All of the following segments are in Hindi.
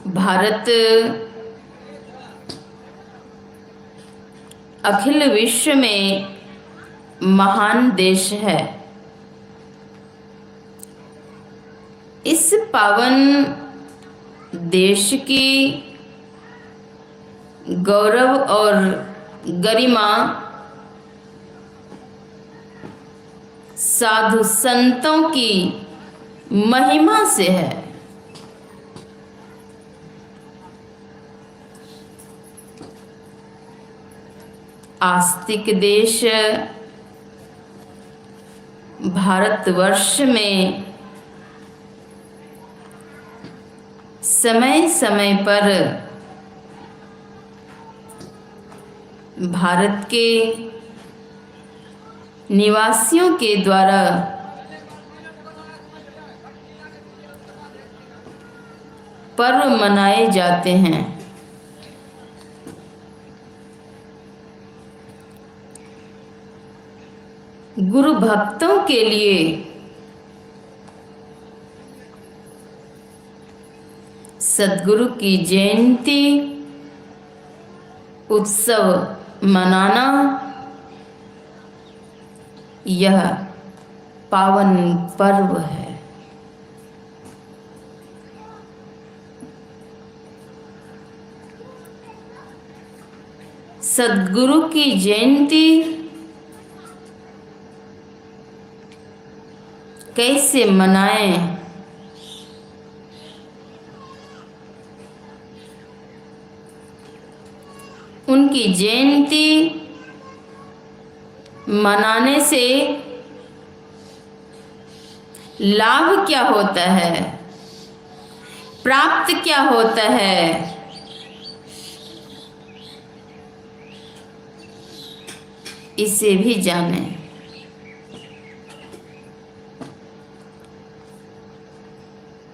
भारत अखिल विश्व में महान देश है। इस पावन देश की गौरव और गरिमा साधु संतों की महिमा से है। आस्तिक देश भारतवर्ष में समय समय पर भारत के निवासियों के द्वारा पर्व मनाए जाते हैं। गुरु भक्तों के लिए सद्गुरु की जयंती उत्सव मनाना यह पावन पर्व है। सद्गुरु की जयंती कैसे मनाएं? उनकी जयंती मनाने से लाभ क्या होता है, प्राप्त क्या होता है, इसे भी जानें।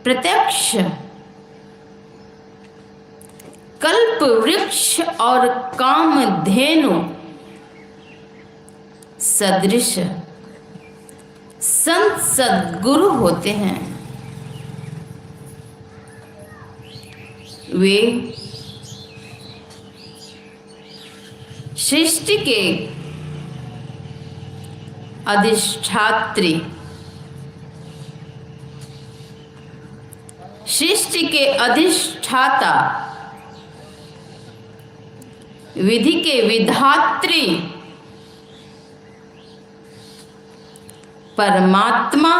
प्रत्यक्ष कल्प वृक्ष और कामधेनु सदृश संत सद्गुरु होते हैं। वे सृष्टि के अधिष्ठात्री, सृष्टि के अधिष्ठाता, विधि के विधात्री परमात्मा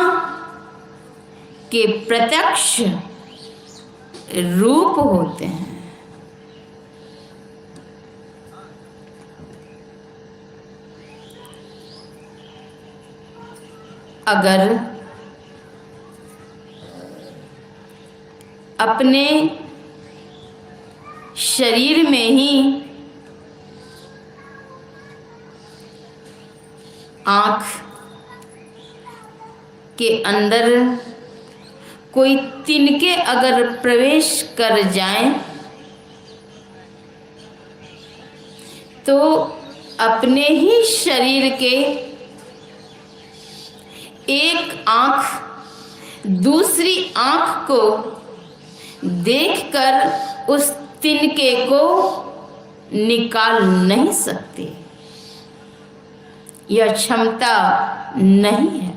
के प्रत्यक्ष रूप होते हैं। अगर अपने शरीर में ही आँख के अंदर कोई तिनके अगर प्रवेश कर जाएं तो अपने ही शरीर के एक आँख दूसरी आँख को देखकर उस तिनके को निकाल नहीं सकती। यह क्षमता नहीं है।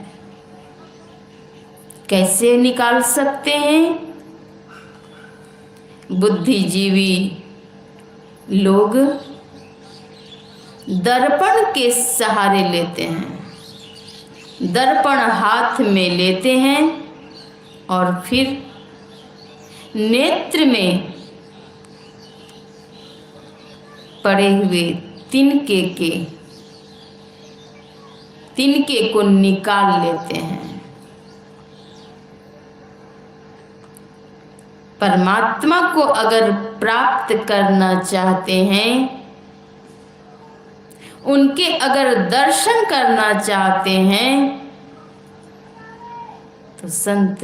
कैसे निकाल सकते हैं? बुद्धिजीवी लोग दर्पण के सहारे लेते हैं। दर्पण हाथ में लेते हैं और फिर नेत्र में पड़े हुए तिनके को निकाल लेते हैं। परमात्मा को अगर प्राप्त करना चाहते हैं, उनके अगर दर्शन करना चाहते हैं, तो संत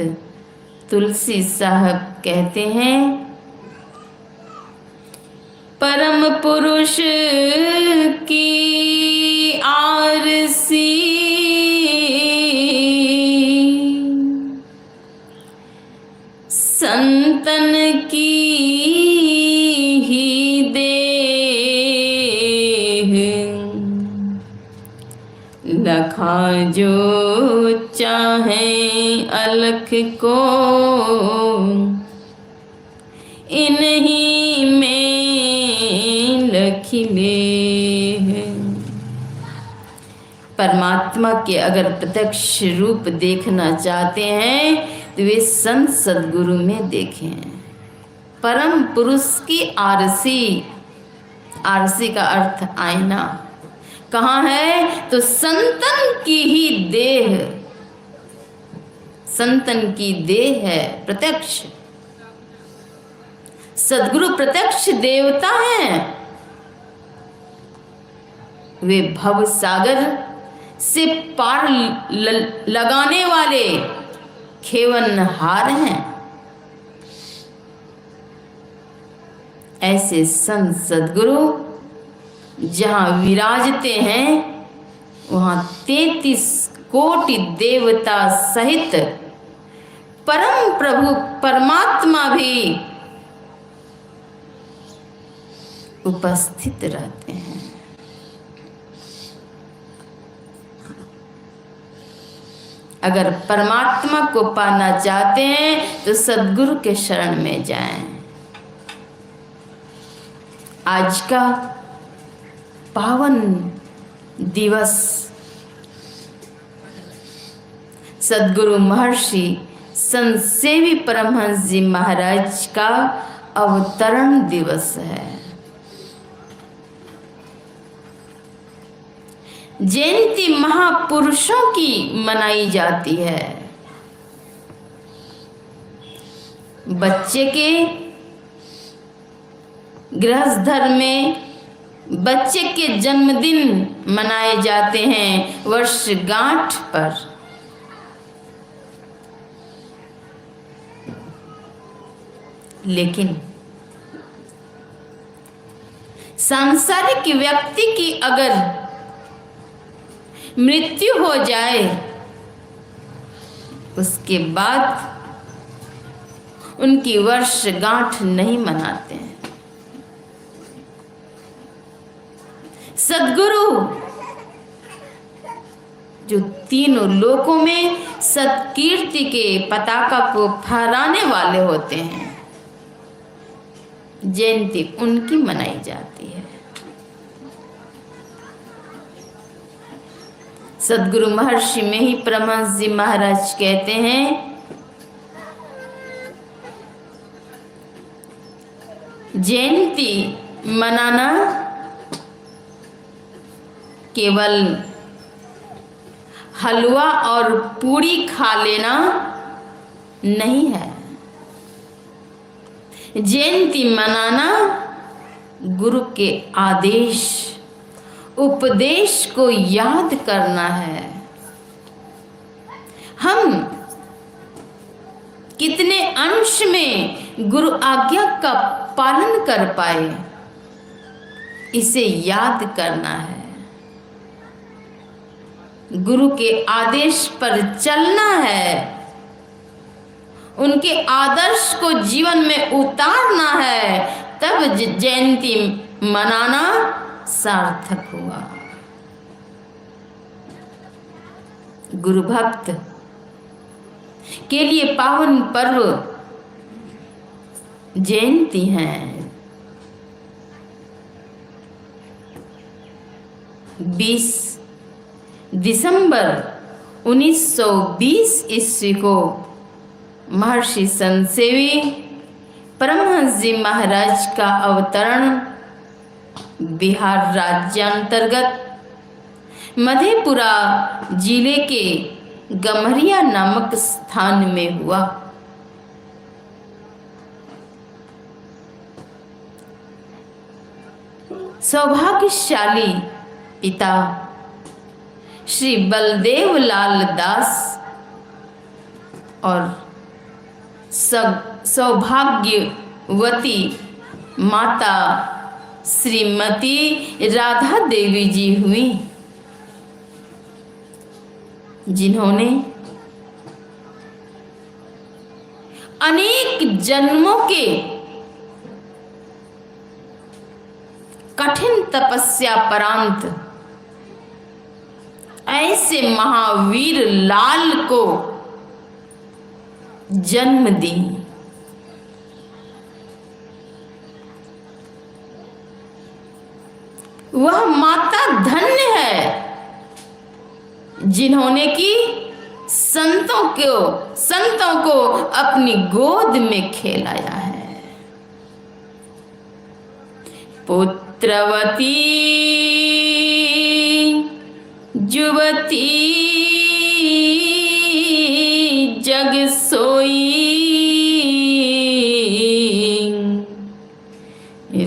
तुलसी साहब कहते हैं, परम पुरुष की आरसी संतन की जो चाहे अलख को इन्हीं में लखिले है। परमात्मा के अगर प्रत्यक्ष रूप देखना चाहते हैं तो वे संत सदगुरु में देखें। परम पुरुष की आरसी, आरसी का अर्थ आईना, कहाँ है? तो संतन की ही देह, संतन की देह है प्रत्यक्ष। सदगुरु प्रत्यक्ष देवता हैं। वे भव सागर से पार लगाने वाले खेवनहार हैं। ऐसे संत सदगुरु जहाँ विराजते हैं वहाँ 33 कोटि देवता सहित परम प्रभु परमात्मा भी उपस्थित रहते हैं। अगर परमात्मा को पाना चाहते हैं तो सद्गुरु के शरण में जाएं। आज का पावन दिवस सद्गुरु महर्षि संत सेवी परमहंस जी महाराज का अवतरण दिवस है। जयंती महापुरुषों की मनाई जाती है। बच्चे के गृहस्थ धर्म में बच्चे के जन्मदिन मनाए जाते हैं वर्षगांठ पर। लेकिन सांसारिक व्यक्ति की अगर मृत्यु हो जाए उसके बाद उनकी वर्षगांठ नहीं मनाते हैं। सद्गुरु जो तीनों लोकों में सत्कीर्ति के पताका को फहराने वाले होते हैं, जयंती उनकी मनाई जाती है। सद्गुरु महर्षि में ही परमहंस जी महाराज कहते हैं, जयंती मनाना केवल हलवा और पूरी खा लेना नहीं है। जयंती मनाना गुरु के आदेश उपदेश को याद करना है। हम कितने अंश में गुरु आज्ञा का पालन कर पाए, इसे याद करना है। गुरु के आदेश पर चलना है, उनके आदर्श को जीवन में उतारना है, तब जयंती मनाना सार्थक हुआ। गुरु भक्त के लिए पावन पर्व जयंती है। 20 दिसंबर 1920 ईस्वी को महर्षि संत सेवी परमहंस जी महाराज का अवतरण बिहार राज्यांतर्गत मधेपुरा जिले के गम्हरिया नामक स्थान में हुआ। सौभाग्यशाली पिता श्री बलदेव लाल दास और सौभाग्यवती माता श्रीमती राधा देवी जी हुई, जिन्होंने अनेक जन्मों के कठिन तपस्या परांत ऐसे महावीर लाल को जन्म दी। वह माता धन्य है जिन्होंने की संतों को अपनी गोद में खेलाया है। पुत्रवती जुवती जग सोई,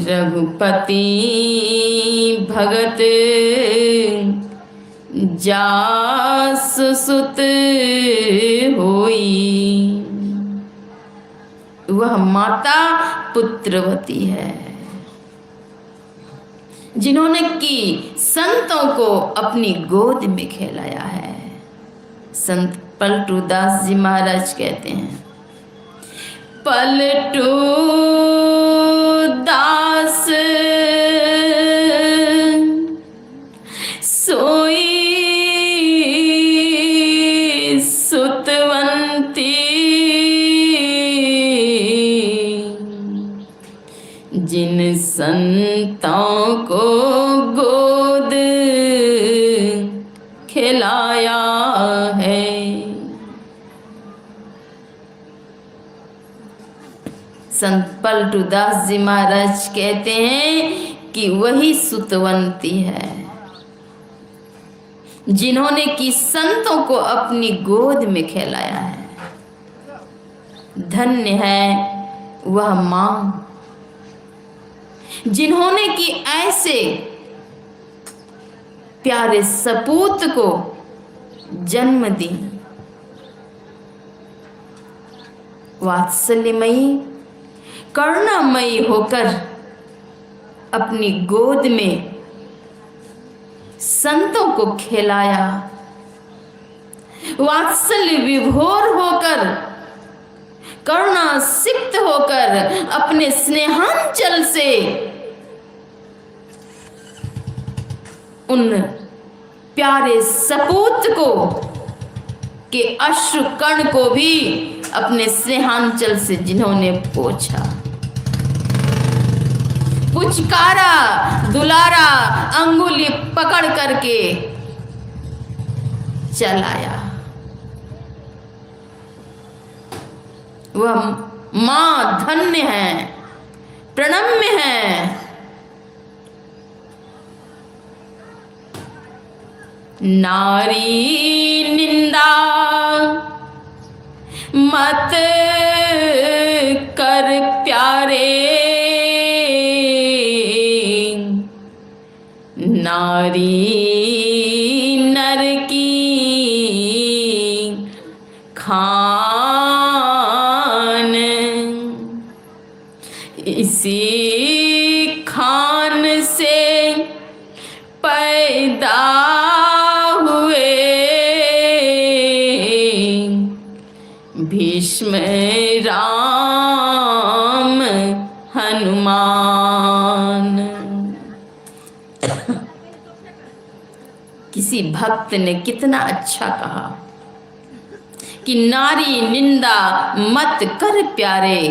रघुपति भगत जास सुत होई। वह माता पुत्रवती है जिन्होंने की संतों को अपनी गोद में खेलाया है। संत पलटू दास जी महाराज कहते हैं, पलटू दास सोई सुतवंती, जिन संतों को गोद खिलाया है। संत पलटू दास जी महाराज कहते हैं कि वही सुतवंती है जिन्होंने कि संतों को अपनी गोद में खिलाया है। धन्य है वह मां जिन्होंने कि ऐसे प्यारे सपूत को जन्म दी। वात्सल्यमयी करुणामयी होकर अपनी गोद में संतों को खिलाया। वात्सल्य विभोर होकर करुणा सिक्त होकर अपने स्नेहांचल से उन प्यारे सपूत को के अश्रु कण को भी अपने स्नेहांचल से जिन्होंने पोंछा, पुचकारा, दुलारा, अंगुली पकड़ करके चलाया। वह मां धन्य है, प्रणम्य है। नारी निंदा मत कर प्यारे, नारी नर की खान, इसी खान से पैदा हुए भीष्म राम हनुमान। किसी भक्त ने कितना अच्छा कहा कि नारी निंदा मत कर प्यारे,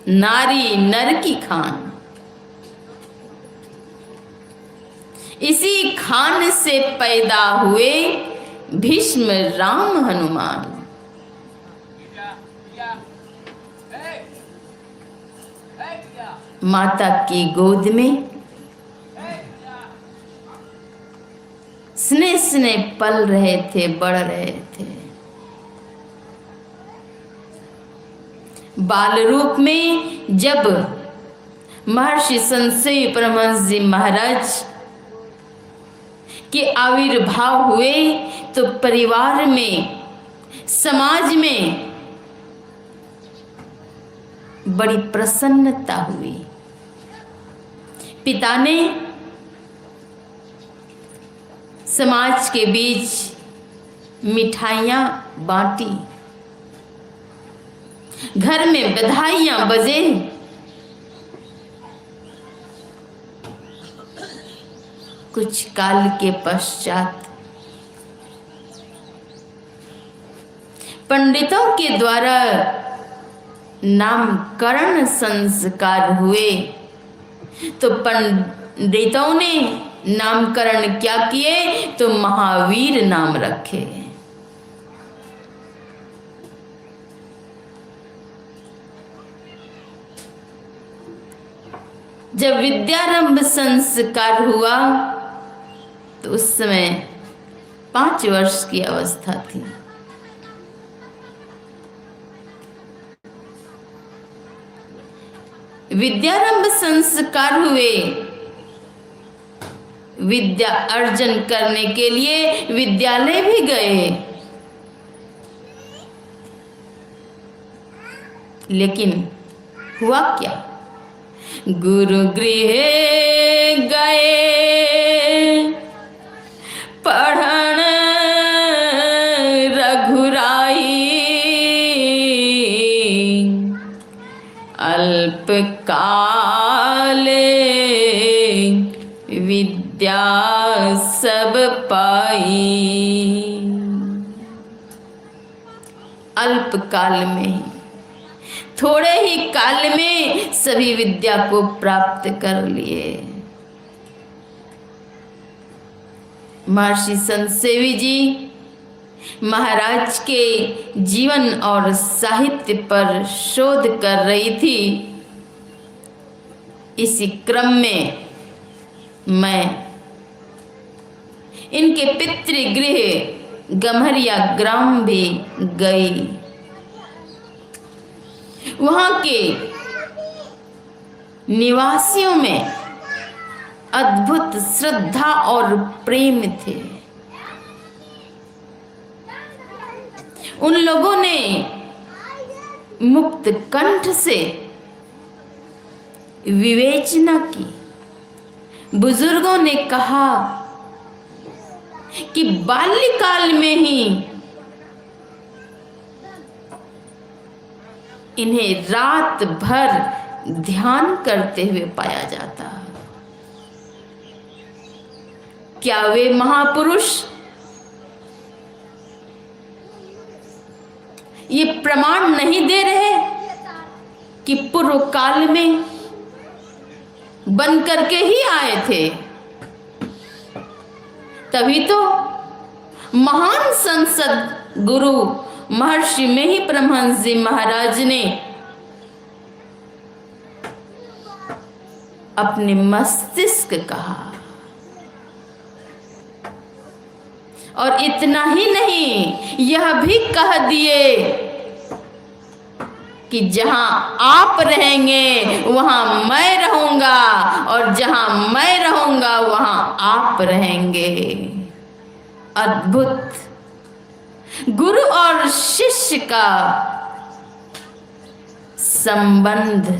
नारी नर की खान, इसी खान से पैदा हुए भीष्म राम हनुमान। माता की गोद में स्नेह स्नेह पल रहे थे, बढ़ रहे थे। बाल रूप में जब महर्षि संतसेवी परमहंस जी महाराज के आविर्भाव हुए तो परिवार में, समाज में बड़ी प्रसन्नता हुई। पिता ने समाज के बीच मिठाइयां बांटी, घर में बधाइयां बजे। कुछ काल के पश्चात पंडितों के द्वारा नामकरण संस्कार हुए। तो पंडितों ने नामकरण क्या किए? तो महावीर नाम रखे। जब विद्यारंभ संस्कार हुआ तो उस समय 5 वर्ष की अवस्था थी। विद्यारंभ संस्कार हुए। विद्या अर्जन करने के लिए विद्यालय भी गए, लेकिन हुआ क्या? गुरु गृह गए पढ़न रघुराई, अल्प काले विद्या सब पाई। अल्प काल में ही, थोड़े ही काल में सभी विद्या को प्राप्त कर लिए। महर्षि संतसेवी जी महाराज के जीवन और साहित्य पर शोध कर रही थी। इसी क्रम में मैं इनके पितृगृह गम्हरिया ग्राम भी गई। वहां के निवासियों में अद्भुत श्रद्धा और प्रेम थे। उन लोगों ने मुक्त कंठ से विवेचना की। बुजुर्गों ने कहा कि बाल्यकाल में ही इन्हें रात भर ध्यान करते हुए पाया जाता। क्या वे महापुरुष ये प्रमाण नहीं दे रहे कि पूर्व काल में बन करके ही आए थे? तभी तो महान संसद गुरु महर्षि में ही परमहंस जी महाराज ने अपने मस्तिष्क कहा। और इतना ही नहीं, यह भी कह दिए कि जहां आप रहेंगे वहां मैं रहूंगा, और जहां मैं रहूंगा वहां आप रहेंगे। अद्भुत गुरु और शिष्य का संबंध,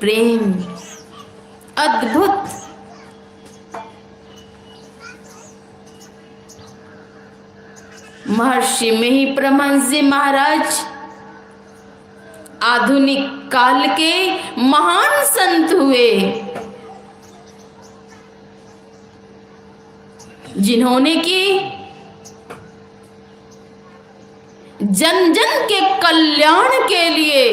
प्रेम अद्भुत। महर्षि में ही परमहंस जी महाराज आधुनिक काल के महान संत हुए, जिन्होंने कि जन जन के कल्याण के लिए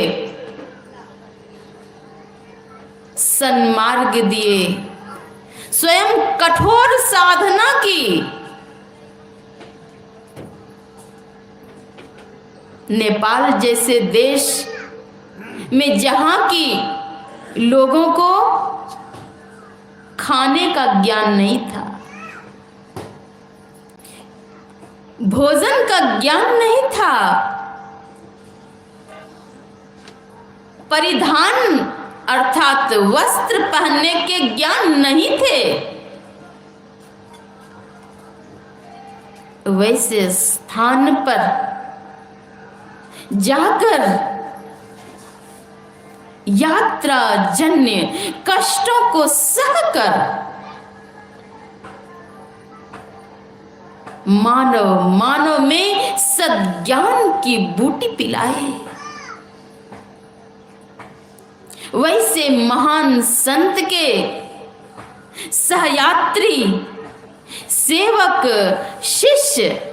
सन्मार्ग दिए, स्वयं कठोर साधना की। नेपाल जैसे देश में जहां की लोगों को खाने का ज्ञान नहीं था, भोजन का ज्ञान नहीं था, परिधान अर्थात वस्त्र पहनने के ज्ञान नहीं थे, वैसे स्थान पर जाकर यात्रा जन्य कष्टों को सहकर मानव में सद्ज्ञान की बूटी पिलाए। वैसे महान संत के सहयात्री, सेवक, शिष्य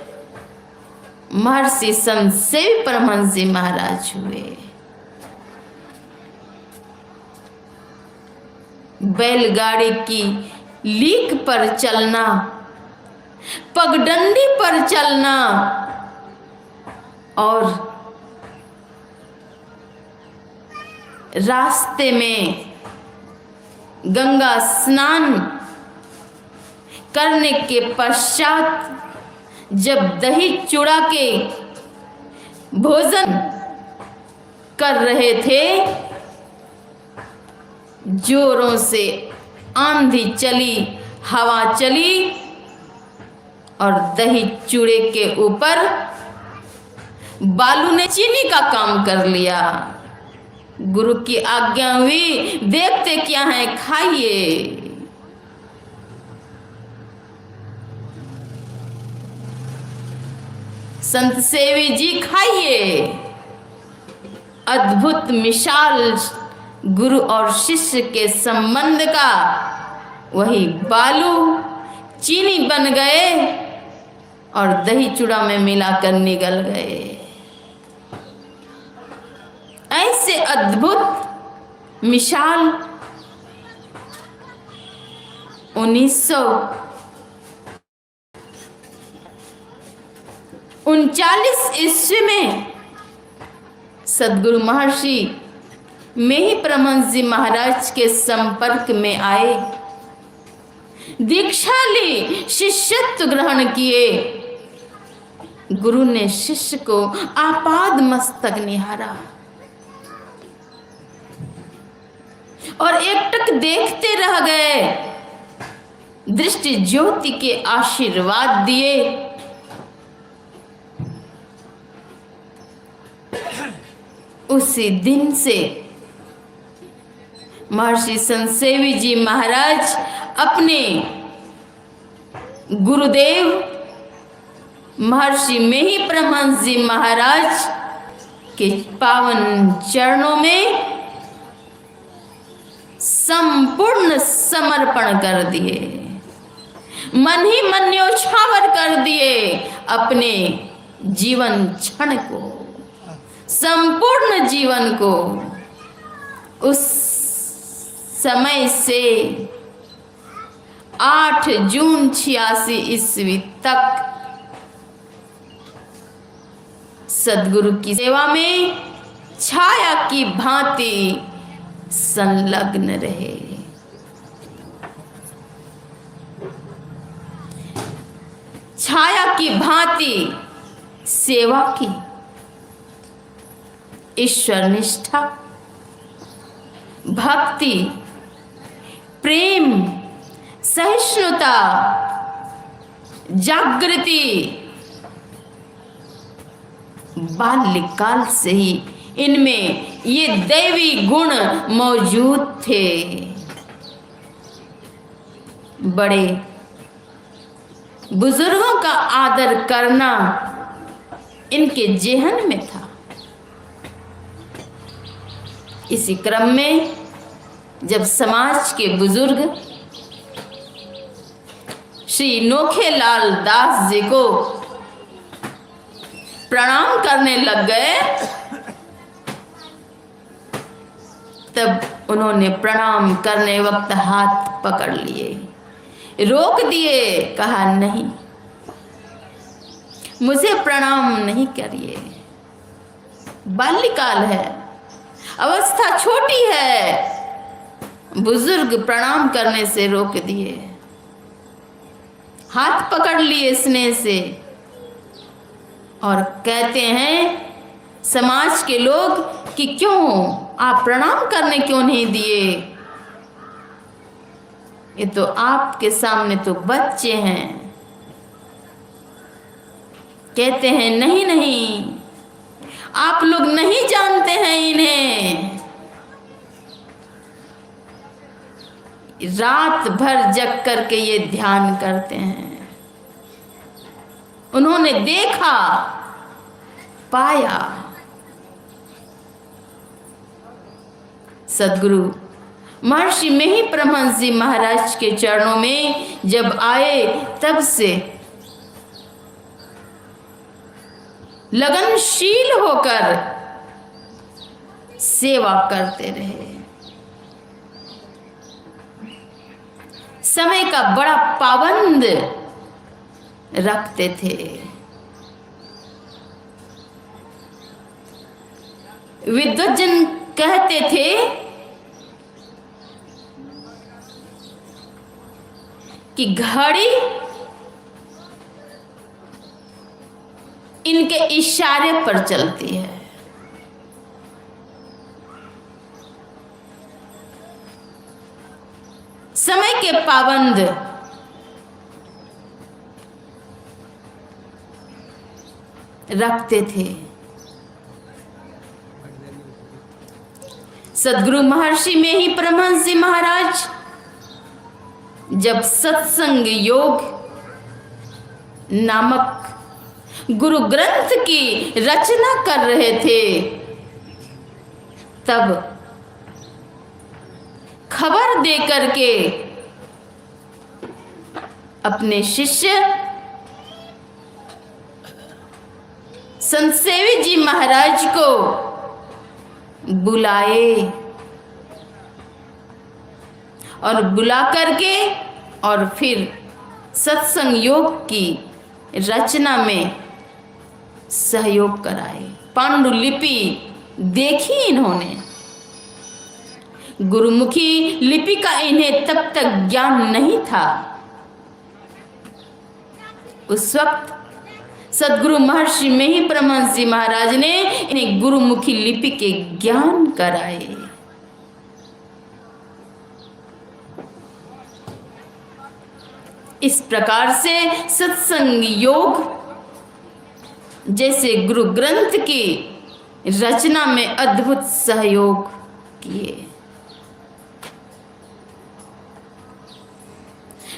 महर्षि संत सेवी परमहंस जी महाराज हुए। बैलगाड़ी की लीक पर चलना, पगडंडी पर चलना और रास्ते में गंगा स्नान करने के पश्चात जब दही चूड़ा के भोजन कर रहे थे, जोरों से आंधी चली, हवा चली और दही चूड़े के ऊपर बालू ने चीनी का काम कर लिया। गुरु की आज्ञा हुई, देखते क्या है, खाइए। संत सेवी जी खाइए। अद्भुत मिसाल गुरु और शिष्य के संबंध का वही बालू चीनी बन गए और दही चूड़ा में मिलाकर निगल गए। ऐसे अद्भुत मिसाल 1939 ईस्वी में सदगुरु महर्षि मेही परमहंस जी महाराज के संपर्क में आए, दीक्षा ली, शिष्यत्व ग्रहण किए। गुरु ने शिष्य को आपाद मस्तक निहारा और एकटक देखते रह गए। दृष्टि ज्योति के आशीर्वाद दिए। उसी दिन से महर्षि संत सेवी जी महाराज अपने गुरुदेव महर्षि मेही परमहंस जी महाराज के पावन चरणों में संपूर्ण समर्पण कर दिए, मन ही मन न्योछावर कर दिए अपने जीवन क्षण को, संपूर्ण जीवन को। उस समय से 8 जून 86 ईस्वी तक सदगुरु की सेवा में छाया की भांति संलग्न रहे। छाया की भांति सेवा की, ईश्वर निष्ठा, भक्ति, प्रेम, सहिष्णुता, जागृति बाल्यकाल से ही इनमें ये दैवी गुण मौजूद थे। बड़े बुजुर्गों का आदर करना इनके जेहन में था। इसी क्रम में जब समाज के बुजुर्ग श्री नोखेलाल दास जी को प्रणाम करने लग गए, तब उन्होंने प्रणाम करने वक्त हाथ पकड़ लिए, रोक दिए, कहा नहीं, मुझे प्रणाम नहीं करिए। बाल्यकाल है, अवस्था छोटी है। बुजुर्ग प्रणाम करने से रोक दिए, हाथ पकड़ लिए स्नेह से और कहते हैं समाज के लोग कि क्यों आप प्रणाम करने क्यों नहीं दिए? ये तो आपके सामने तो बच्चे हैं। कहते हैं नहीं नहीं, आप लोग नहीं जानते हैं इन्हें। रात भर जग करके ये ध्यान करते हैं। उन्होंने देखा, पाया। सदगुरु महर्षि में ही परमहंस जी महाराज के चरणों में जब आए तब से लगनशील होकर सेवा करते रहे। समय का बड़ा पाबंद रखते थे। विद्वज्जन कहते थे कि घड़ी इनके इशारे पर चलती है। समय के पाबंद रखते थे। सद्गुरु महर्षि में ही परमहंस जी महाराज जब सत्संग योग नामक गुरु ग्रंथ की रचना कर रहे थे, तब खबर दे करके अपने शिष्य संत सेवी जी महाराज को बुलाए और बुला करके और फिर सत्संग योग की रचना में सहयोग कराए। पांडुलिपि देखी इन्होंने। गुरुमुखी लिपि का इन्हें तब तक ज्ञान नहीं था। उस वक्त सद्गुरु महर्षि में ही परमहंस जी महाराज ने इन्हें गुरुमुखी लिपि के ज्ञान कराए। इस प्रकार से सत्संग योग जैसे गुरु ग्रंथ की रचना में अद्भुत सहयोग किए।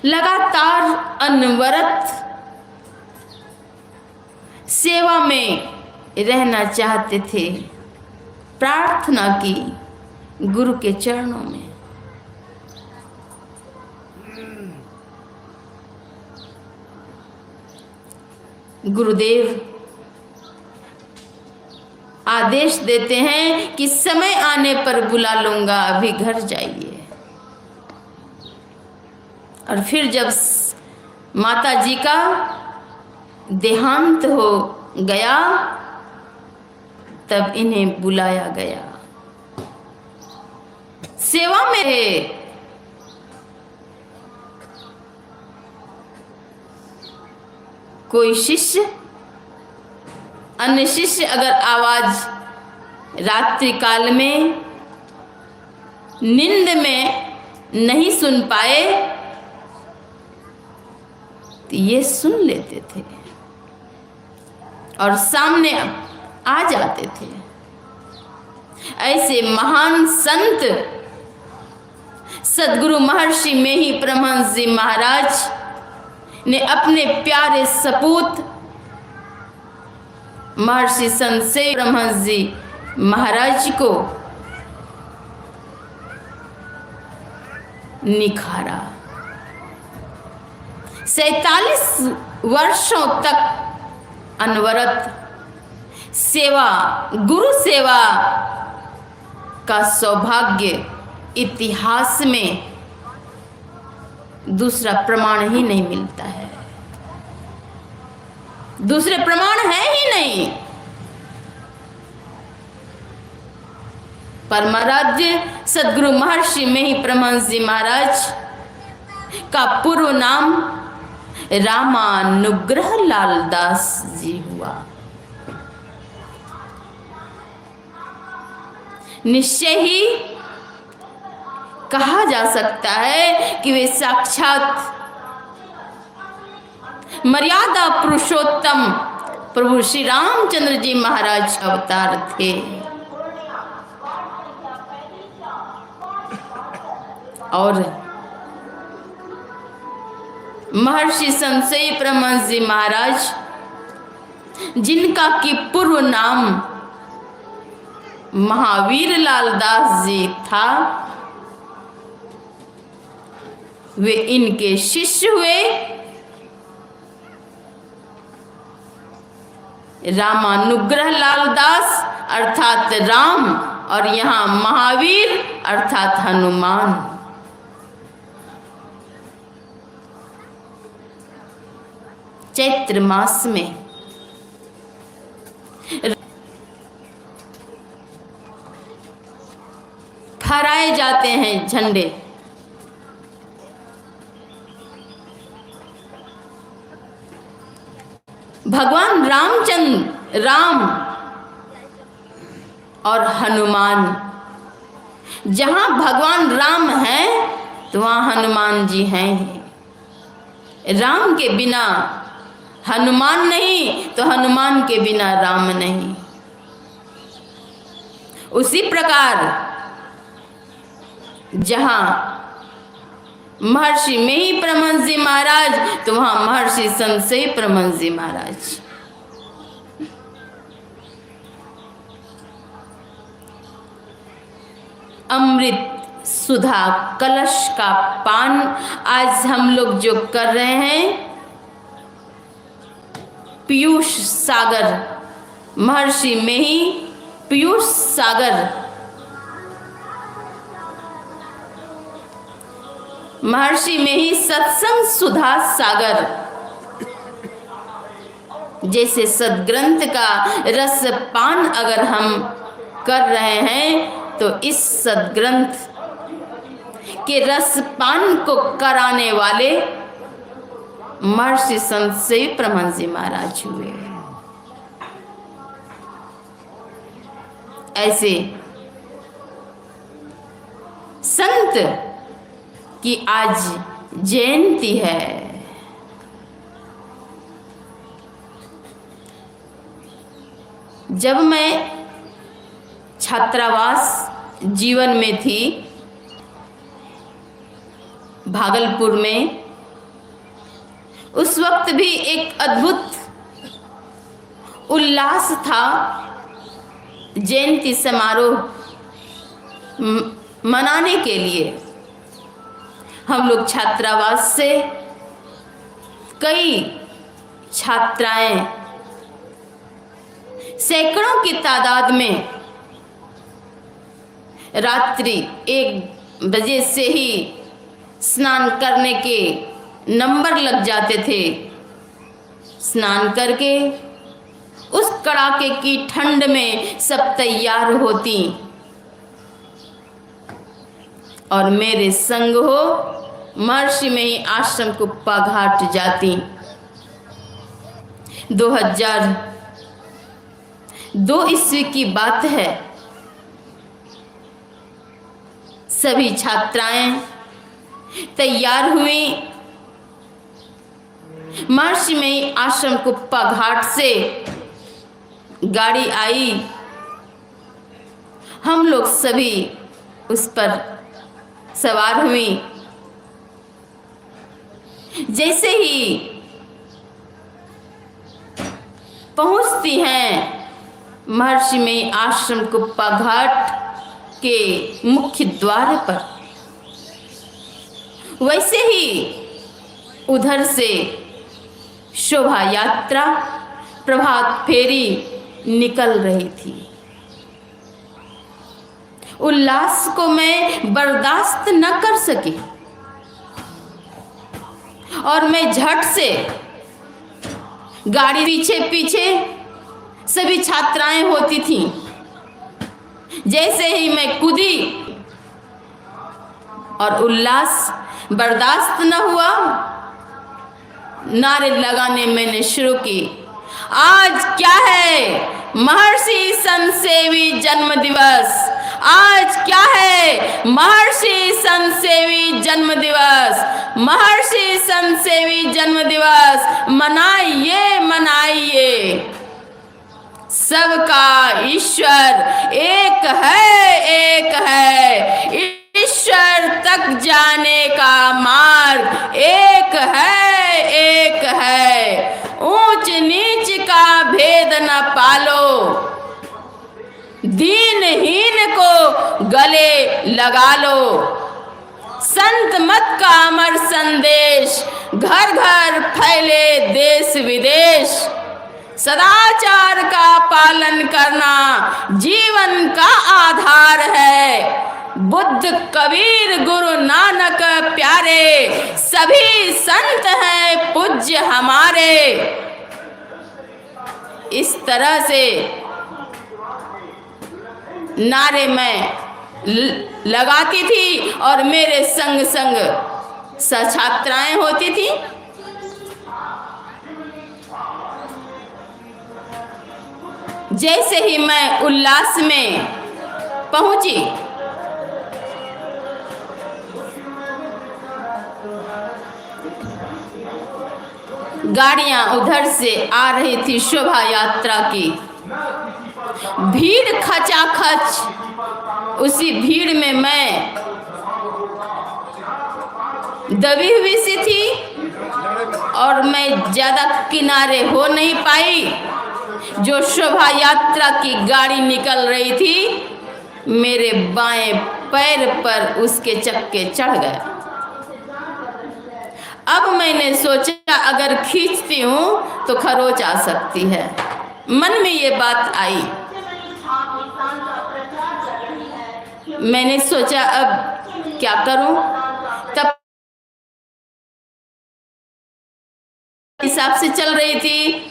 लगातार अनवरत सेवा में रहना चाहते थे। प्रार्थना की गुरु के चरणों में। गुरुदेव आदेश देते हैं कि समय आने पर बुला लूंगा, अभी घर जाइए। और फिर जब माता जी का देहांत हो गया तब इन्हें बुलाया गया। सेवा में रहे। कोई शिष्य अन्य शिष्य अगर आवाज रात्रि काल में नींद में नहीं सुन पाए तो ये सुन लेते थे और सामने आ जाते थे। ऐसे महान संत सद्गुरु महर्षि में ही परमहंस जी महाराज ने अपने प्यारे सपूत महर्षि संत से परमहंस जी महाराज को निखारा। 47 वर्षों तक अनवरत सेवा, गुरु सेवा का सौभाग्य इतिहास में दूसरा प्रमाण ही नहीं मिलता है। दूसरे प्रमाण है ही नहीं। परमाराध्य सद्गुरु महर्षि में ही परमहंस जी महाराज का पूर्व नाम रामानुग्रह लाल दास जी हुआ। निश्चय ही कहा जा सकता है कि वे साक्षात मर्यादा पुरुषोत्तम प्रभु श्री रामचंद्र जी महाराज अवतार थे। और महर्षि संत परमहंस जी महाराज जिनका कि पूर्व नाम महावीर लाल दास जी था, वे इनके शिष्य हुए। रामानुग्रह लाल दास अर्थात राम, और यहाँ महावीर अर्थात हनुमान। चैत्र मास में फहराए जाते हैं झंडे। भगवान रामचंद्र, राम और हनुमान, जहां भगवान राम हैं तो वहां हनुमान जी हैं। राम के बिना हनुमान नहीं, तो हनुमान के बिना राम नहीं। उसी प्रकार जहां महर्षि में ही परमहंस जी महाराज, तो वहां महर्षि संत से ही परमहंस जी महाराज। अमृत सुधा कलश का पान आज हम लोग जो कर रहे हैं, पीयूष सागर, महर्षि में ही पीयूष सागर, महर्षि में ही सत्संग सुधा सागर, जैसे सदग्रंथ का रस पान अगर हम कर रहे हैं, तो इस सदग्रंथ के रस पान को कराने वाले महर्षि संत से परमहंस जी महाराज हुए। ऐसे संत की आज जयंती है। जब मैं छात्रावास जीवन में थी भागलपुर में, उस वक्त भी एक अद्भुत उल्लास था। जयंती समारोह मनाने के लिए हम लोग छात्रावास से कई छात्राएं सैकड़ों की तादाद में रात्रि 1 बजे से ही स्नान करने के नंबर लग जाते थे। स्नान करके उस कड़ाके की ठंड में सब तैयार होती और मेरे संग हो महर्षि में ही आश्रम कुप्पा घाट जाती। 2002 ईस्वी की बात है। सभी छात्राएं तैयार हुई। महर्षि में ही आश्रम कुप्पा घाट से गाड़ी आई। हम लोग सभी उस पर सवार हुई। जैसे ही पहुंचती हैं महर्षि में आश्रम कुप्पा घाट के मुख्य द्वार पर, वैसे ही उधर से शोभा यात्रा प्रभात फेरी निकल रही थी। उल्लास को मैं बर्दाश्त न कर सकी और मैं झट से गाड़ी पीछे पीछे सभी छात्राएं होती थीं। जैसे ही मैं कूदी और उल्लास बर्दाश्त न हुआ, नारे लगाने मैंने शुरू की। आज क्या है? महर्षि संत सेवी जन्म दिवस। आज क्या है? महर्षि संत सेवी जन्म दिवस। महर्षि संत सेवी जन्म दिवस मनाइए मनाइए। सबका ईश्वर एक है, एक है। ईश्वर तक जाने का मार्ग एक है, एक है। ऊंच नीच का भेद न पालो, दीनहीन को गले लगा लो। संत मत का अमर संदेश घर घर फैले देश विदेश। सदाचार का पालन करना जीवन का आधार है। बुद्ध कबीर गुरु नानक प्यारे सभी संत हैं पूज्य हमारे। इस तरह से नारे मैं लगाती थी और मेरे संग संग छात्राएं होती थी। जैसे ही मैं उल्लास में पहुंची, गाड़ियां उधर से आ रही थी शोभा यात्रा की। भीड़ खचाखच, उसी भीड़ में मैं दबी हुई सी थी और मैं ज्यादा किनारे हो नहीं पाई। जो शोभा यात्रा की गाड़ी निकल रही थी, मेरे बाएं पैर पर उसके चक्के चढ़ गए। अब मैंने सोचा अगर खींचती हूं तो खरोच आ सकती है। मन में ये बात आई। मैंने सोचा अब क्या करूं। तब हिसाब से चल रही थी।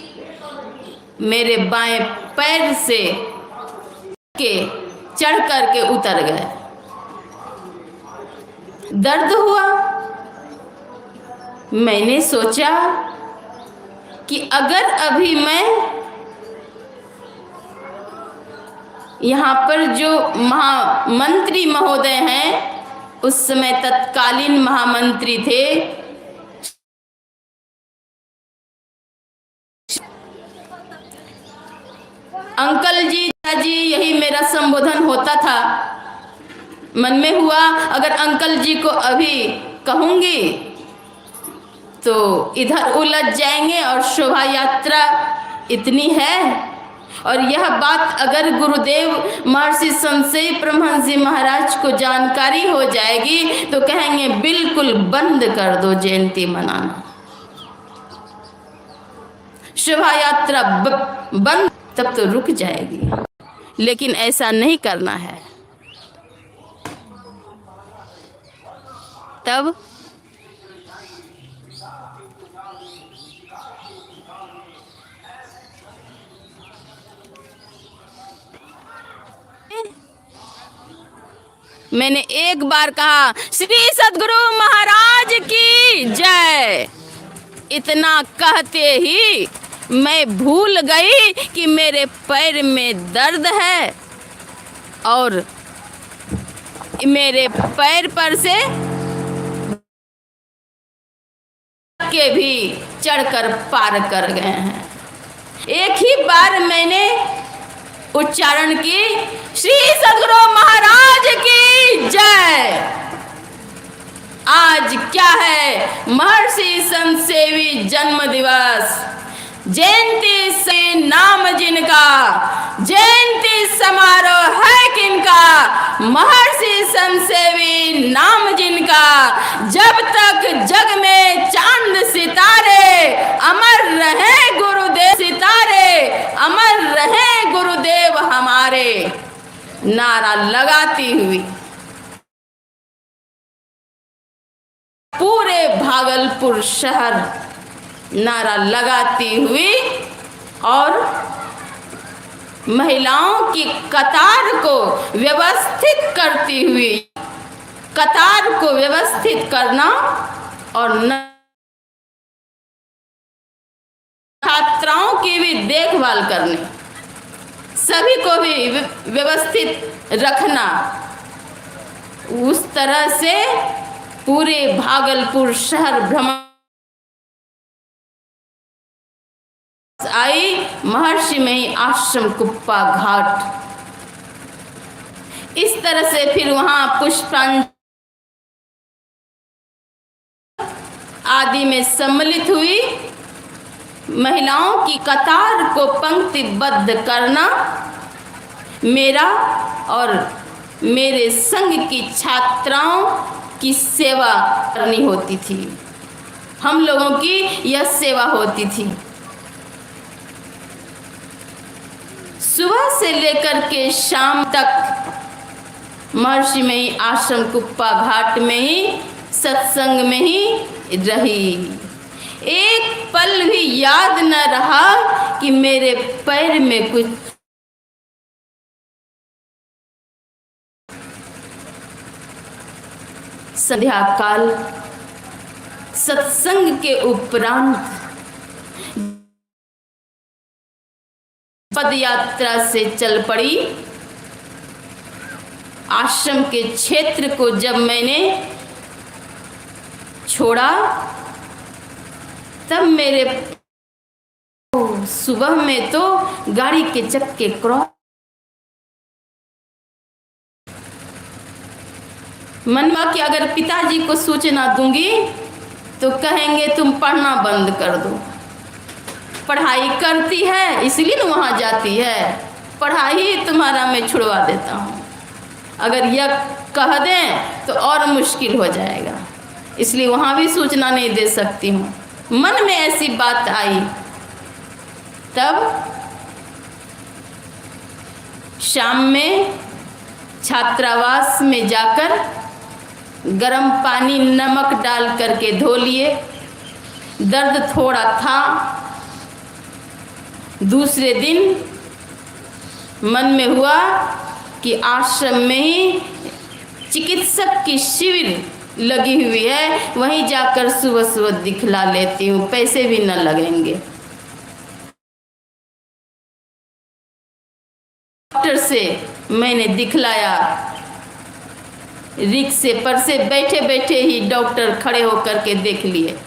मेरे बाएं पैर से के चढ़ करके उतर गए। दर्द हुआ। मैंने सोचा कि अगर अभी मैं यहाँ पर जो महामंत्री महोदय हैं, उस समय तत्कालीन महामंत्री थे, अंकल जी, दादाजी, यही मेरा संबोधन होता था। मन में हुआ अगर अंकल जी को अभी कहूंगी तो इधर उलझ जाएंगे और शोभा यात्रा इतनी है। और यह बात अगर गुरुदेव महर्षि संतसेवी परमहंस जी महाराज को जानकारी हो जाएगी तो कहेंगे बिल्कुल बंद कर दो जयंती मनाना, शोभा यात्रा बंद, तब तो रुक जाएगी। लेकिन ऐसा नहीं करना है। तब मैंने एक बार कहा श्री सद्गुरु महाराज की जय। इतना कहते ही मैं भूल गई कि मेरे पैर में दर्द है और मेरे पैर पर से के भी चढ़कर पार कर गए हैं। एक ही बार मैंने उच्चारण की श्री सद्गुरु महाराज की जय। आज क्या है? महर्षि संतसेवी जन्म दिवस। जयंती से नाम जिनका, जयंती समारोह है किनका? महर्षि संतसेवी नाम जिनका। जब तक जग में चांद सितारे, अमर रहे गुरुदेव सितारे, अमर रहे गुरुदेव हमारे। नारा लगाती हुई पूरे भागलपुर शहर नारा लगाती हुई और महिलाओं की कतार को व्यवस्थित करती हुई, कतार को व्यवस्थित करना और छात्राओं की भी देखभाल करनी, सभी को भी व्यवस्थित रखना, उस तरह से पूरे भागलपुर शहर भ्रमण आई। महर्षि में ही आश्रम कुप्पा घाट। इस तरह से फिर वहां पुष्पांजलि आदि में सम्मिलित हुई। महिलाओं की कतार को पंक्तिबद्ध करना मेरा और मेरे संघ की छात्राओं की सेवा करनी होती थी, हम लोगों की यह सेवा होती थी। सुबह से लेकर के शाम तक महर्षि में ही, आश्रम कुप्पा घाट में ही, सत्संग में ही रही। एक पल भी याद न रहा कि मेरे पैर में कुछ संध्या काल सत्संग के उपरांत पद यात्रा से चल पड़ी। आश्रम के क्षेत्र को जब मैंने छोड़ा तब मेरे सुबह में तो गाड़ी के चक्के क्रॉस, मन हुआ कि अगर पिताजी को सूचना दूंगी तो कहेंगे तुम पढ़ना बंद कर दो, पढ़ाई करती है इसलिए न वहाँ जाती है, पढ़ाई तुम्हारा मैं छुड़वा देता हूँ। अगर यह कह दें तो और मुश्किल हो जाएगा, इसलिए वहाँ भी सूचना नहीं दे सकती हूँ। मन में ऐसी बात आई। तब शाम में छात्रावास में जाकर गर्म पानी नमक डाल करके धो लिए। दर्द थोड़ा था। दूसरे दिन मन में हुआ कि आश्रम में ही चिकित्सक की शिविर लगी हुई है, वहीं जाकर सुबह सुबह दिखला लेती हूँ, पैसे भी न लगेंगे। डॉक्टर से मैंने दिखलाया। रिक्शे पर से बैठे बैठे ही डॉक्टर खड़े होकर के देख लिए।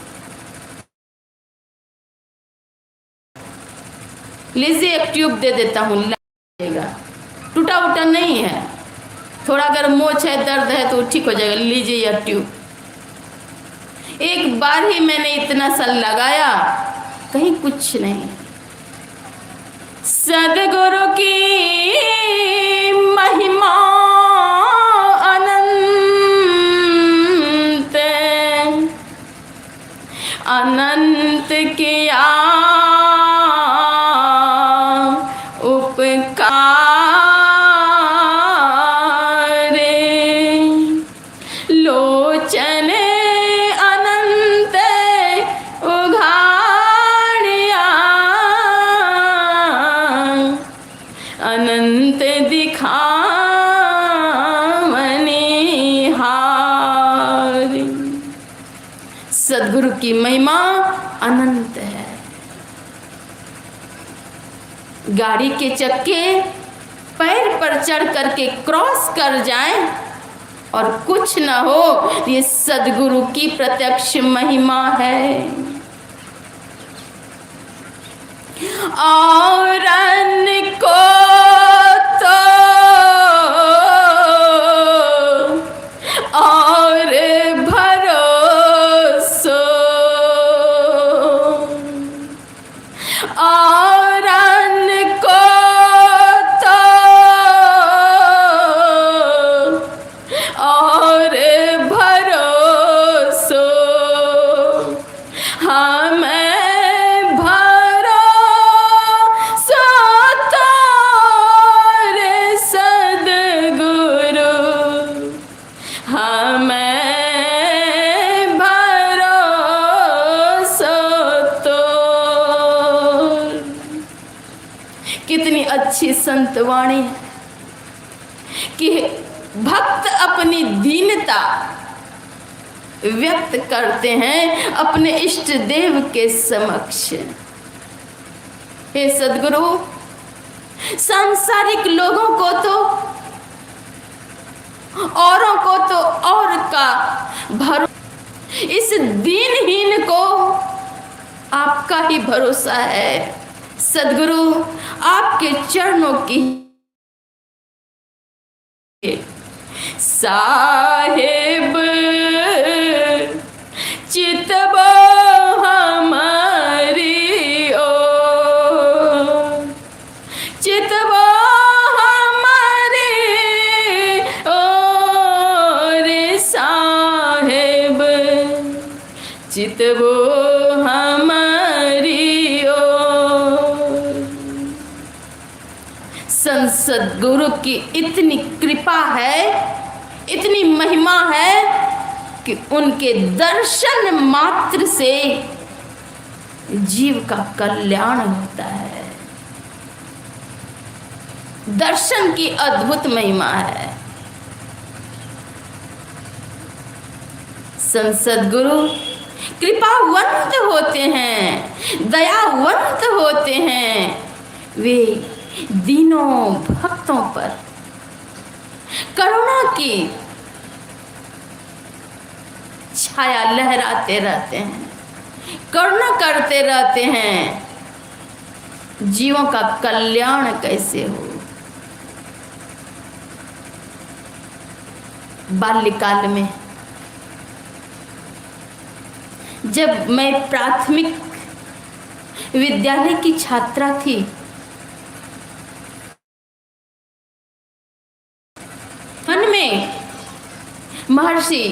लीजिए एक ट्यूब दे देता हूँ, लगेगा, टूटा उटा नहीं है, थोड़ा अगर मोच है दर्द है तो ठीक हो जाएगा, लीजिए यह ट्यूब। एक बार ही मैंने इतना सा लगाया, कहीं कुछ नहीं। सदगुरु की महिमा अनंत, अनंत किया उपकार, लोचन अनंत उघाड़िया, अनंत दिखावनिहार। सद्गुरु की महिमा अनंत है। गाड़ी के चक्के पैर पर चढ़ करके क्रॉस कर जाएं और कुछ न हो, ये सद्गुरु की प्रत्यक्ष महिमा है। और को तो और भरोसो, और को तो और भरोसो, हमें भरोसा तोरे सद्गुरु, हमें भरोसा तो। कितनी अच्छी संतवाणी है कि भक्त अपनी दीनता व्यक्त करते हैं अपने इष्ट देव के समक्ष। हे सद्गुरु, सांसारिक लोगों को तो, औरों को तो और का भरोसा, इस दीनहीन को आपका ही भरोसा है। सद्गुरु, आपके चरणों की साहिब चितबो हमारी ओ, चितबो हमारी ओ रे साहिब। चितवो हमारी ओर। संत सद्गुरु की इतनी कृपा है, इतनी महिमा है कि उनके दर्शन मात्र से जीव का कल्याण होता है। दर्शन की अद्भुत महिमा है। संत सद्गुरु कृपावंत होते हैं, दयावंत होते हैं। वे दीनों भक्तों पर करुणा की छाया लहराते रहते हैं, करुणा करते रहते हैं। जीवों का कल्याण कैसे हो। बाल्यकाल में जब मैं प्राथमिक विद्यालय की छात्रा थी, मन में महर्षि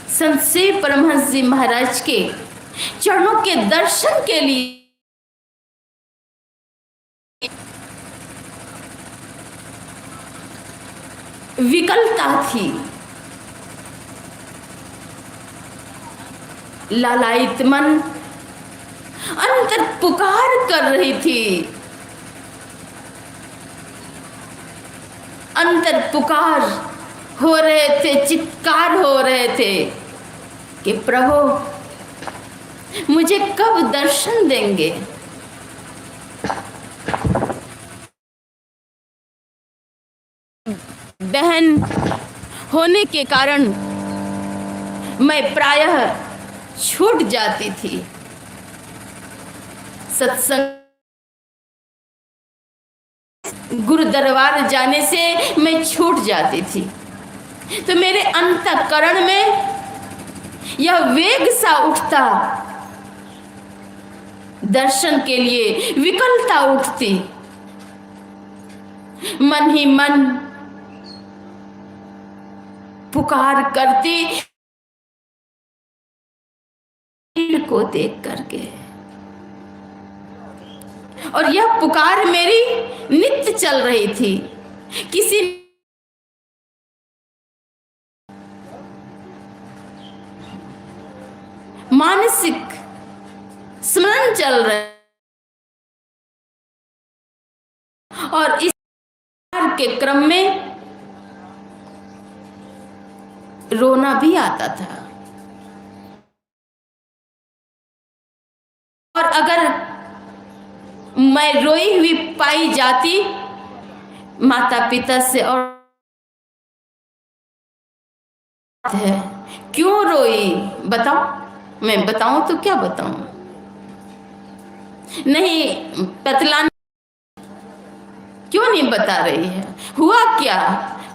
संत शिव परमहंस जी महाराज के चरणों के दर्शन के लिए विकलता थी। लालायित मन अंतर पुकार कर रही थी, अंतर पुकार हो रहे थे, चित्कार हो रहे थे कि प्रभु मुझे कब दर्शन देंगे। बहन होने के कारण मैं प्रायः छूट जाती थी। सत्संग गुरु दरबार जाने से मैं छूट जाती थी, तो मेरे अंतःकरण में यह वेग सा उठता, दर्शन के लिए विकलता उठती। मन ही मन पुकार करती को देख करके, और यह पुकार मेरी नित्य चल रही थी। किसी मानसिक स्मरण चल रहा है, और इस के क्रम में रोना भी आता था। और अगर मैं रोई हुई पाई जाती माता पिता से, और है क्यों रोई बताओ, मैं बताऊं तो क्या बताऊं। नहीं पतलान क्यों नहीं बता रही है, हुआ क्या,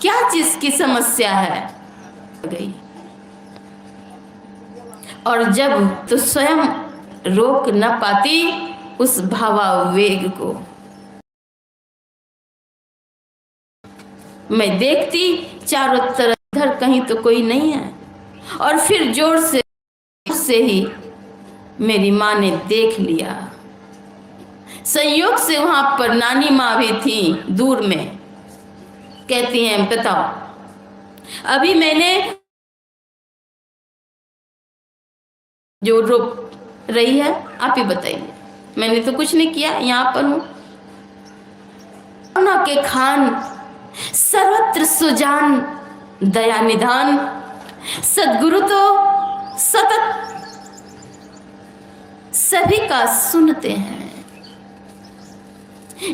क्या चीज की समस्या है गई। और जब तो स्वयं रोक न पाती उस भावावेग को। मैं देखती चारों तरफ, इधर कहीं तो कोई नहीं है, और फिर जोर से ही मेरी माँ ने देख लिया। संयोग से वहां पर नानी माँ भी थी दूर में। कहती हैं बताओ अभी मैंने जो रो रही है आप ही बताइए, मैंने तो कुछ नहीं किया, यहाँ पर हूँ। के खान सर्वत्र सुजान दया निधान, सद्गुरु तो सतत सभी का सुनते हैं।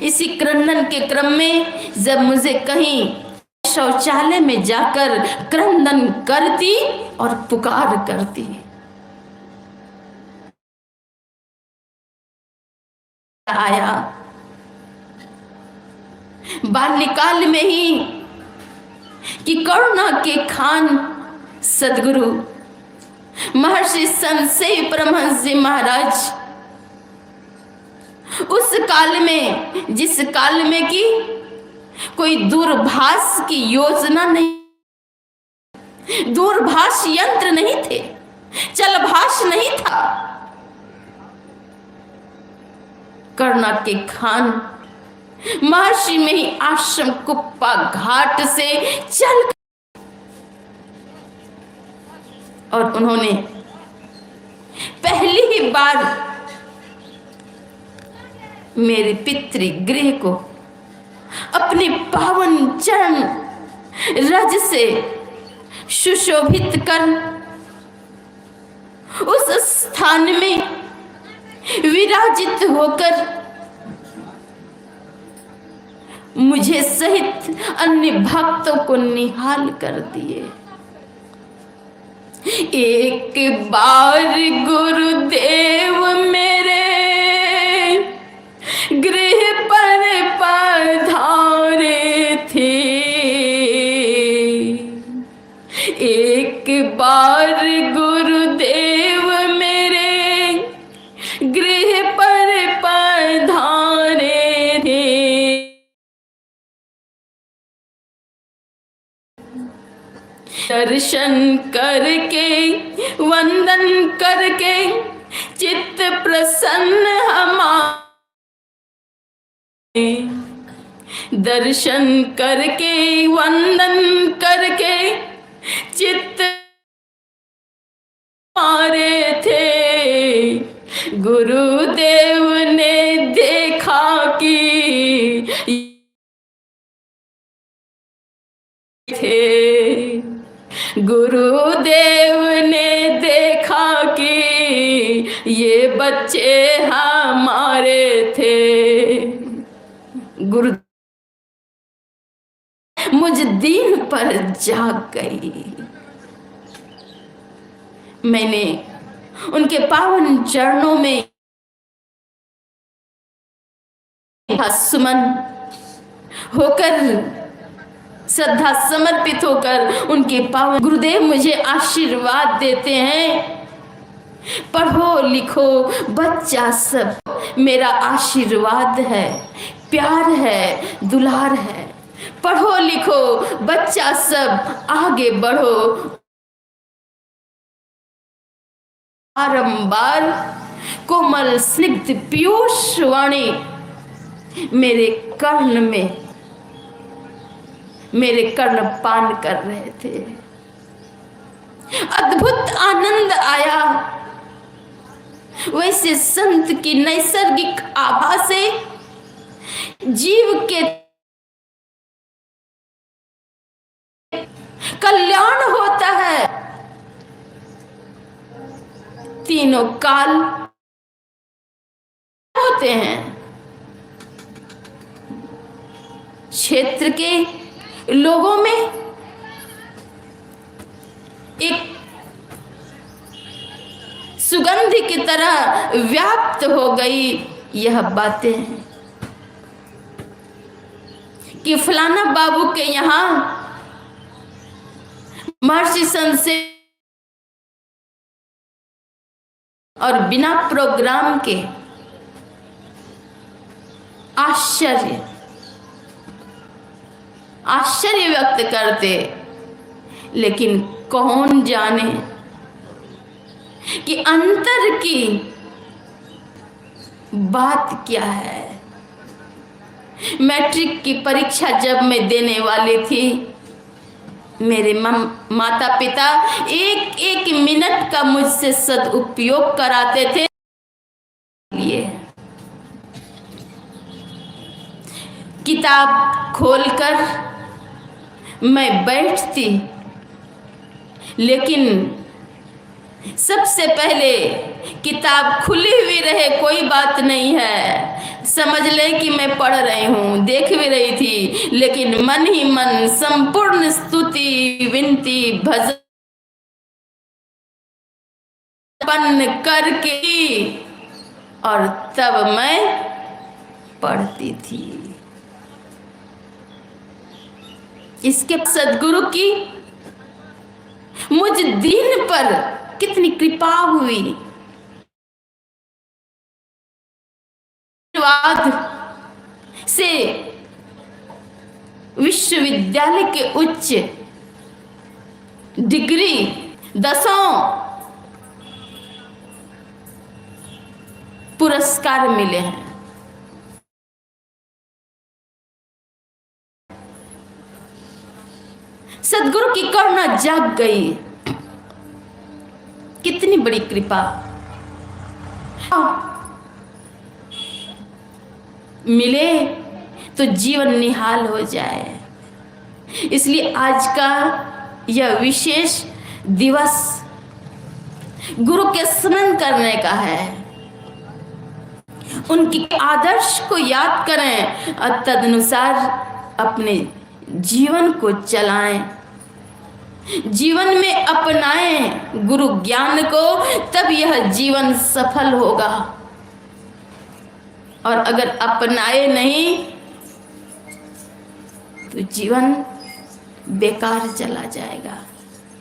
इसी क्रंदन के क्रम में जब मुझे कहीं शौचालय में जाकर क्रंदन करती और पुकार करती, आया बाल्यकाल में ही कि करुणा के खान सद्गुरु महर्षि संत शिव परमहंस जी महाराज उस काल में, जिस काल में कि कोई दूरभाष की योजना नहीं, दूरभाष यंत्र नहीं थे, चलभाष नहीं था। कर्णा के खान महर्षि में ही आश्रम कुप्पा घाट से चल, और उन्होंने पहली ही बार मेरे पितृगृह को अपने पावन चरण रज से सुशोभित कर उस स्थान में विराजित होकर मुझे सहित अन्य भक्तों को निहाल कर दिए। एक बार गुरुदेव मेरे गृह पर पधारे थे, एक बार गुरुदेव मेरे गृह पर पधारे थे। दर्शन करके वंदन करके चित्त प्रसन्न हमारे, दर्शन करके वंदन करके चित्त हमारे थे। गुरुदेव ने देखा कि थे, गुरुदेव ने देखा कि ये बच्चे हमारे थे। गुरु मुझ दीन पर जाग गई। मैंने उनके पावन चरणों में सुमन होकर, श्रद्धा समर्पित होकर उनके पावन, गुरुदेव मुझे आशीर्वाद देते हैं, पढ़ो लिखो बच्चा सब मेरा आशीर्वाद है, प्यार है, दुलार है। पढ़ो लिखो बच्चा सब आगे बढ़ो। बारंबार कोमल स्निग्ध पीयूष वाणी मेरे कर्ण में, मेरे कर्ण पान कर रहे थे। अद्भुत आनंद आया। वैसे संत की नैसर्गिक आभा से जीव के कल्याण होता है। तीनों काल होते हैं। क्षेत्र के लोगों में एक सुगंध की तरह व्याप्त हो गई यह बातें कि फलाना बाबू के यहाँ महर्षि संत से, और बिना प्रोग्राम के आश्चर्य व्यक्त करते। लेकिन कौन जाने कि अंतर की बात क्या है। मैट्रिक की परीक्षा जब मैं देने वाली थी, मेरे माता पिता एक एक मिनट का मुझसे सदुपयोग कराते थे। ये किताब खोलकर मैं बैठती, लेकिन सबसे पहले किताब खुली हुई रहे कोई बात नहीं है, समझ लें कि मैं पढ़ रही हूँ, देख भी रही थी, लेकिन मन ही मन संपूर्ण स्तुति विनती भजन करके और तब मैं पढ़ती थी। इसके सदगुरु की मुझ दीन पर कितनी कृपा हुई। से विश्वविद्यालय के उच्च डिग्री 10 पुरस्कार मिले हैं। सदगुरु की करुणा जाग गई, कितनी बड़ी कृपा। मिले तो जीवन निहाल हो जाए। इसलिए आज का यह विशेष दिवस गुरु के स्मरण करने का है। उनके आदर्श को याद करें और तदनुसार अपने जीवन को चलाएं, जीवन में अपनाएं गुरु ज्ञान को, तब यह जीवन सफल होगा। और अगर अपनाए नहीं तो जीवन बेकार चला जाएगा।